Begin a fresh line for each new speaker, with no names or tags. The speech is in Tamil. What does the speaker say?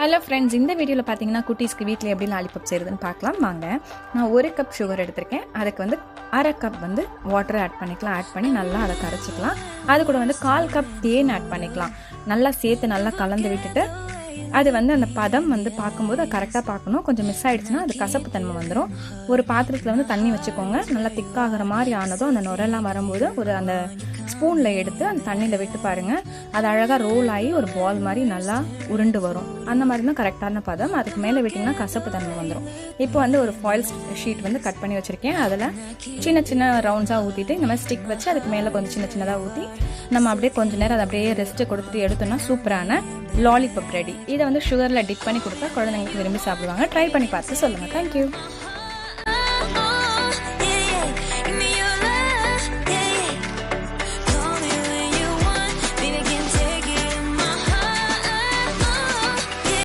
ஹலோ ஃப்ரெண்ட்ஸ், இந்த வீடியோவில் பார்த்தீங்கன்னா குட்டீஸ்க்கு வீட்டில் எப்படி லாலிபப் செய்கிறதுன்னு பார்க்கலாம் வாங்க. நான் 1 கப் சுகர் எடுத்திருக்கேன். அதுக்கு வந்து 1/2 கப் வந்து வாட்டர் ஆட் பண்ணிக்கலாம். ஆட் பண்ணி நல்லா அதை கரைச்சிக்கலாம். அது கூட வந்து 1/4 கப் தேன் ஆட் பண்ணிக்கலாம். நல்லா சேர்த்து நல்லா கலந்து விட்டுட்டு அது வந்து அந்த பதம் வந்து பார்க்கும்போது அது கரெக்டாக பார்க்கணும். கொஞ்சம் மிஸ் ஆகிடுச்சுன்னா அது கசப்பு தன்மை வந்துடும். ஒரு பாத்திரத்தில் வந்து தண்ணி வச்சுக்கோங்க. நல்லா திக்காகிற மாதிரி ஆனதும் அந்த நுரெல்லாம் வரும்போது அந்த ஸ்பூனில் எடுத்து அந்த தண்ணியில் விட்டு பாருங்கள். அது அழகாக ரோல் ஆகி ஒரு பால் மாதிரி நல்லா உருண்டு வரும். அந்த மாதிரி தான் கரெக்டான பதம். அதுக்கு மேலே விட்டிங்கன்னா கசப்பு தன்மை வந்துடும். இப்போ வந்து ஒரு ஃபாயில் ஷீட் வந்து கட் பண்ணி வச்சுருக்கேன். அதில் சின்ன சின்ன ரவுண்ட்ஸாக ஊற்றிட்டு இந்த மாதிரி ஸ்டிக் வச்சு அதுக்கு மேலே கொஞ்சம் சின்ன சின்னதாக ஊற்றி நம்ம அப்படியே கொஞ்சம் நேரம் அதை அப்படியே ரெஸ்ட்டு கொடுத்துட்டு எடுத்தோம்னா சூப்பரான லாலிபப் ரெடி. இதை வந்து சுகரில் டிப் பண்ணி கொடுத்தா குழந்தைங்களுக்கு விரும்பி சாப்பிடுவாங்க. ட்ரை பண்ணி பார்த்து சொல்லுங்கள். தேங்க்யூ.